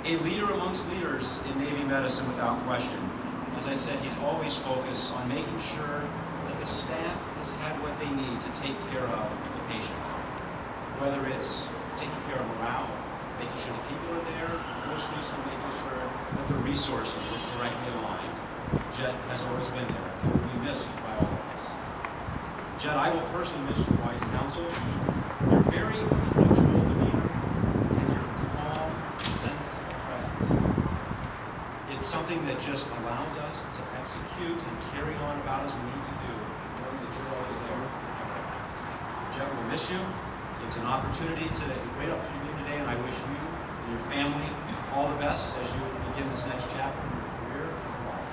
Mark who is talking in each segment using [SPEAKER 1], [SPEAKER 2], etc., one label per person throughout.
[SPEAKER 1] A leader amongst leaders in Navy medicine without question. As I said, he's always focused on making sure that the staff has had what they need to take care of the patient. Whether it's taking care of morale, making sure the people are there, most recently making sure that the resources were correctly aligned. Jet has always been there and will be missed by all of us. Jet, I will personally miss your wise counsel, your very approachable demeanor, and your calm sense of presence. It's something that just allows us to execute and carry on about as we need to do, knowing that you're always there. Jet, we'll miss you. It's an opportunity a great opportunity today, and I wish you and your family all the best as you begin this next chapter in your career and life.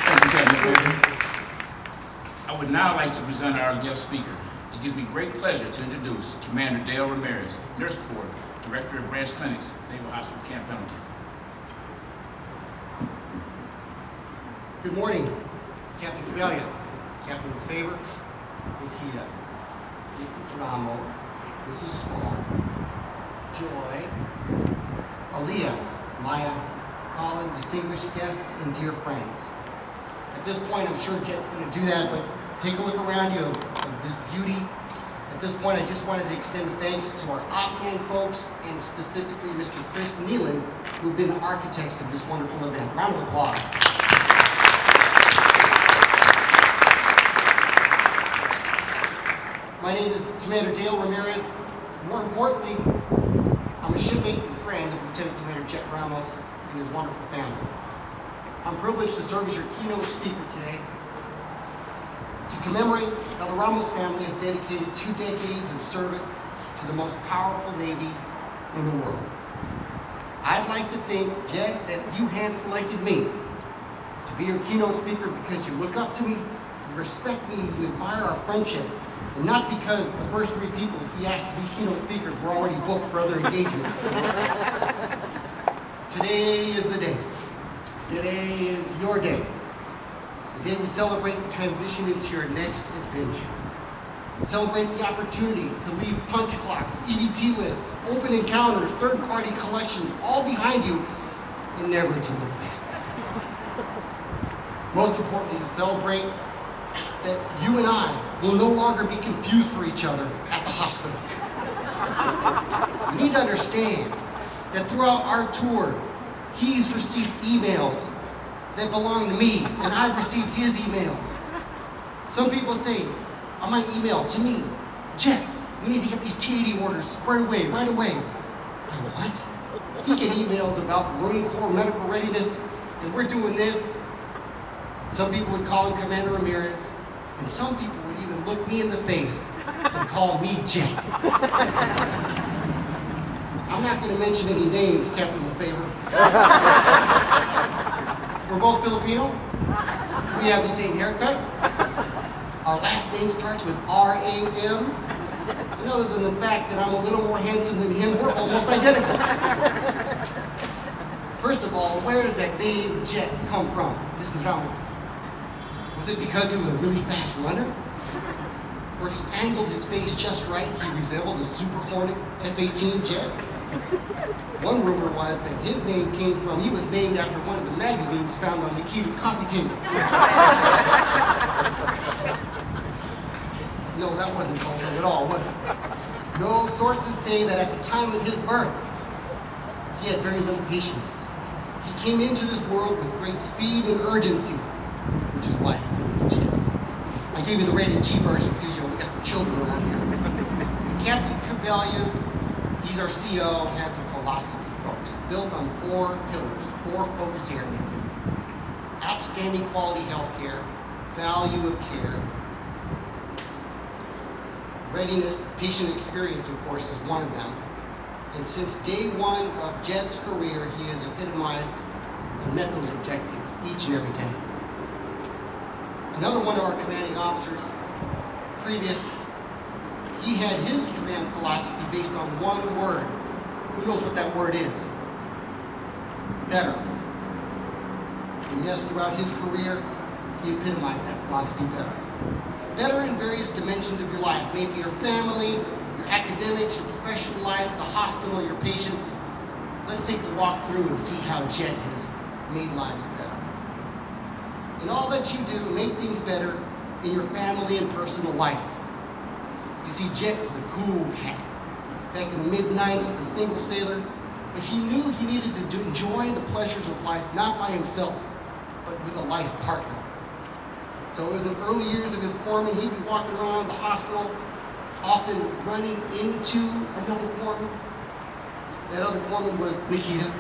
[SPEAKER 2] Thank you, Captain. I would now like to present our guest speaker. It gives me great pleasure to introduce Commander Dale Ramirez, Nurse Corps, Director of Branch Clinics, Naval Hospital Camp Pendleton.
[SPEAKER 3] Good morning, Captain Cabellia, Captain LaFavor, Nikita, Mrs. Ramos, Mrs. Small, Joy, Aaliyah, Maya, Colin, distinguished guests, and dear friends. At this point, I'm sure Jet's going to do that, but take a look around you of this beauty. At this point, I just wanted to extend a thanks to our Opman folks, and specifically Mr. Chris Nealon, who've been the architects of this wonderful event. Round of applause. My name is Commander Dale Ramirez. More importantly, I'm a shipmate and friend of Lieutenant Commander Jet Ramos and his wonderful family. I'm privileged to serve as your keynote speaker today to commemorate how the Ramos family has dedicated 2 decades of service to the most powerful Navy in the world. I'd like to thank Jet that you hand-selected me to be your keynote speaker because you look up to me, you respect me, you admire our friendship, and not because the first 3 people he asked to be keynote speakers were already booked for other engagements. Today is the day. Today is your day. The day we celebrate the transition into your next adventure. Celebrate the opportunity to leave punch clocks, EVT lists, open encounters, third-party collections, all behind you, and never to look back. Most importantly, to celebrate that you and I will no longer be confused for each other at the hospital. You need to understand that throughout our tour, he's received emails that belong to me, and I've received his emails. Some people say on my email to me, Jet, we need to get these T80 orders squared away right away. I go, what? He get emails about Marine Corps medical readiness, and we're doing this. Some people would call him Commander Ramirez, and some people would even look me in the face and call me Jet. I'm not going to mention any names, Captain LaFavor. We're both Filipino. We have the same haircut. Our last name starts with R-A-M. And other than the fact that I'm a little more handsome than him, we're almost identical. First of all, where does that name Jet come from? Mrs. Ramos. Was it because he was a really fast runner? Or if he angled his face just right, he resembled a Super Hornet F-18 jet? One rumor was that his name came from, he was named after one of the magazines found on Nikita's coffee table. No, that wasn't cultural at all, was it? No, sources say that at the time of his birth, he had very little patience. He came into this world with great speed and urgency, which is why he was Jet. I gave you the rated G version because, we got some children around here. Captain Cabellia's, he's our CO, has a philosophy, folks, built on 4 pillars, 4 focus areas. Outstanding quality healthcare, value of care, readiness, patient experience, of course, is one of them. And since day 1 of Jet's career, he has epitomized and met those objectives each and every day. Another one of our commanding officers, previous, he had his command philosophy based on one word. Who knows what that word is? Better. And yes, throughout his career, he epitomized that philosophy better. Better in various dimensions of your life, maybe your family, your academics, your professional life, the hospital, your patients. Let's take a walk through and see how Jet has made lives better. In all that you do, make things better in your family and personal life. You see, Jet was a cool cat. Back in the mid-90s, a single sailor, but he knew he needed to enjoy the pleasures of life, not by himself, but with a life partner. So it was in early years of his corpsman, he'd be walking around the hospital, often running into another corpsman. That other corpsman was Nikita.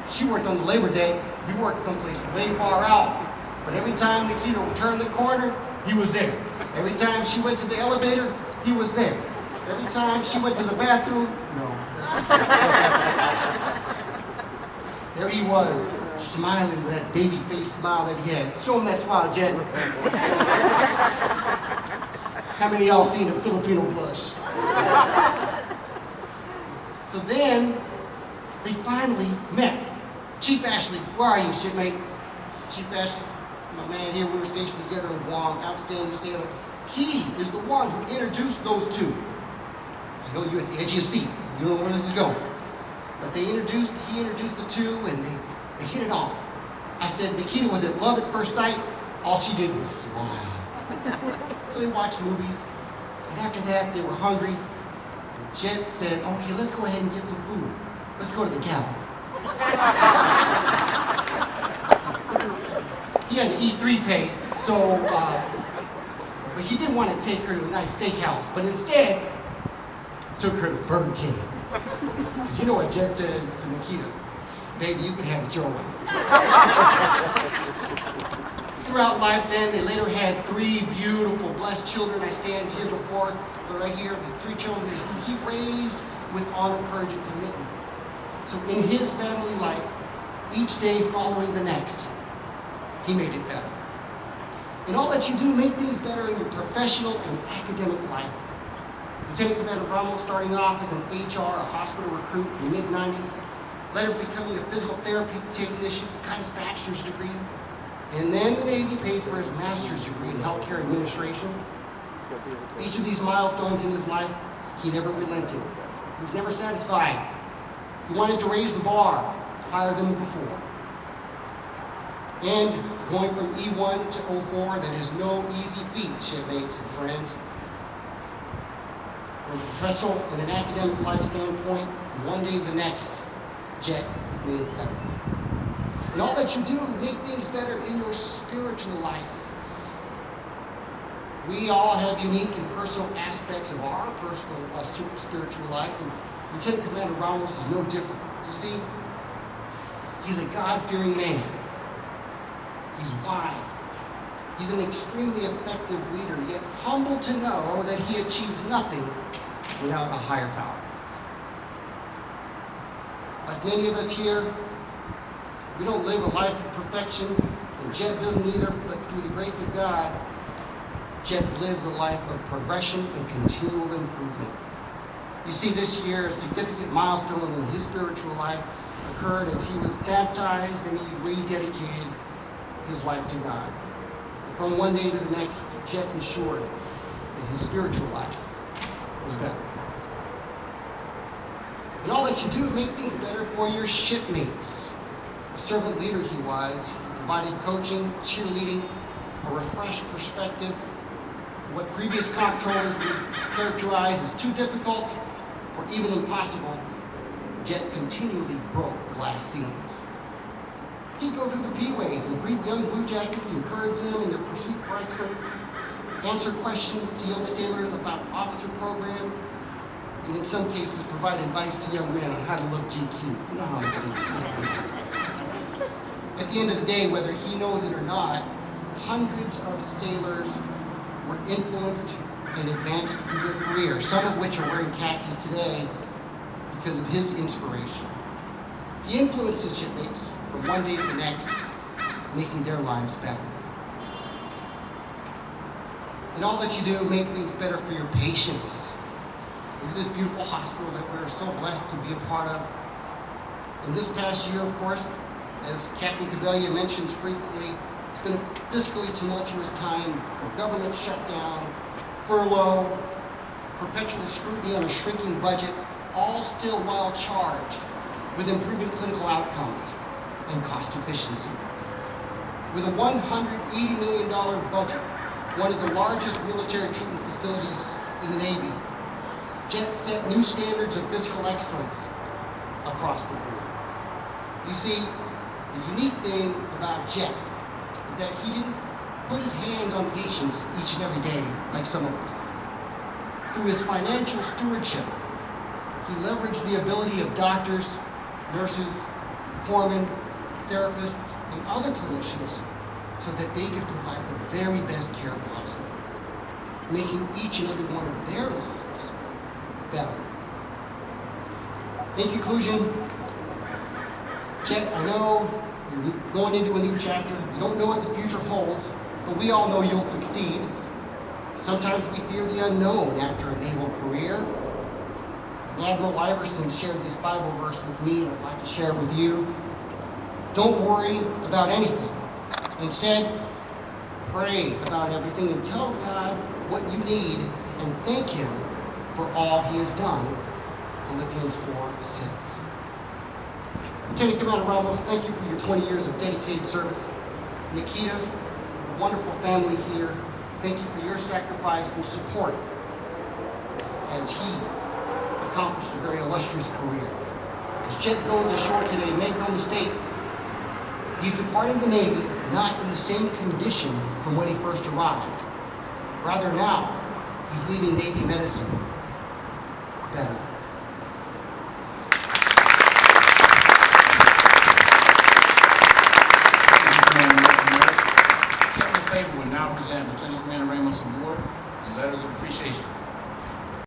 [SPEAKER 3] She worked on the labor day. He worked someplace way far out. But every time Nikita would turn the corner, he was there. Every time she went to the elevator, he was there. Every time she went to the bathroom, no. There he was, smiling with that baby face smile that he has. Show him that smile, Jet. How many of y'all seen a Filipino blush? So then, they finally met. Chief Ashley, where are you, shipmate? Chief Ashley, my man here, we were stationed together in Guam, outstanding sailor. He is the one who introduced those two. I know you're at the edge of your seat. You don't know where this is going. But he introduced the two, and they hit it off. I said, Nikita, was it love at first sight? All she did was smile. So they watched movies, and after that, they were hungry. And Jet said, okay, let's go ahead and get some food. Let's go to the galley. He had an E3 pay, so, but he didn't want to take her to a nice steakhouse, but instead, took her to Burger King. Because you know what Jet says to Nikita, baby, you can have it your way. Throughout life then, they later had 3 beautiful, blessed children. I stand here before, but right here, the 3 children that he raised with honor, courage, and commitment. So in his family life, each day following the next, he made it better. In all that you do, make things better in your professional and academic life. Lieutenant Commander Ramos, starting off as an HR, a hospital recruit in the mid-90s, later becoming a physical therapy technician, got his bachelor's degree, and then the Navy paid for his master's degree in healthcare administration. Each of these milestones in his life, he never relented. He was never satisfied. He wanted to raise the bar higher than before. And going from E1 to 04, that is no easy feat, shipmates and friends. From a professional and an academic life standpoint, from one day to the next, Jet made it better. And all that you do, make things better in your spiritual life. We all have unique and personal aspects of our personal spiritual life, and Lieutenant Commander Ramos is no different. You see, he's a God-fearing man. He's wise. He's an extremely effective leader, yet humble to know that he achieves nothing without a higher power. Like many of us here, we don't live a life of perfection, and Jet doesn't either, but through the grace of God, Jet lives a life of progression and continual improvement. You see, this year, a significant milestone in his spiritual life occurred as he was baptized and he rededicated his life to God. And from one day to the next, Jet ensured that his spiritual life was better. And all that you do, make things better for your shipmates. A servant leader he was. He provided coaching, cheerleading, a refreshed perspective. What previous comptrollers would characterize as too difficult or even impossible, Jet continually broke glass ceilings. He'd go through the P-ways and greet young Blue Jackets, encourage them in their pursuit for excellence, answer questions to young sailors about officer programs, and in some cases provide advice to young men on how to look GQ. You know how it is. At the end of the day, whether he knows it or not, hundreds of sailors were influenced and advanced through their career, some of which are wearing khakis today because of his inspiration. He influenced his shipmates from one day to the next, making their lives better. In all that you do, make things better for your patients. Look at this beautiful hospital that we're so blessed to be a part of. And this past year, of course, as Captain Cabellia mentions frequently, it's been a fiscally tumultuous time for government shutdown, furlough, perpetual scrutiny on a shrinking budget, all still while charged with improving clinical outcomes and cost efficiency. With a $180 million budget, one of the largest military treatment facilities in the Navy, Jet set new standards of physical excellence across the board. You see, the unique thing about Jet is that he didn't put his hands on patients each and every day like some of us. Through his financial stewardship, he leveraged the ability of doctors, nurses, corpsmen, therapists, and other clinicians so that they could provide the very best care possible, making each and every one of their lives better. In conclusion, Jet, I know you're going into a new chapter. You don't know what the future holds, but we all know you'll succeed. Sometimes we fear the unknown after a naval career. And Admiral Iverson shared this Bible verse with me, and I'd like to share it with you. Don't worry about anything. Instead, pray about everything and tell God what you need and thank Him for all He has done. Philippians 4:6. Lieutenant Commander Ramos, thank you for your 20 years of dedicated service. Nikita, a wonderful family here, thank you for your sacrifice and support as he accomplished a very illustrious career. As Jet goes ashore today, make no mistake, he's departing the Navy not in the same condition from when he first arrived. Rather now, he's leaving Navy medicine better.
[SPEAKER 2] Captain Favor will now present Lieutenant Commander Ramos Award and letters of appreciation.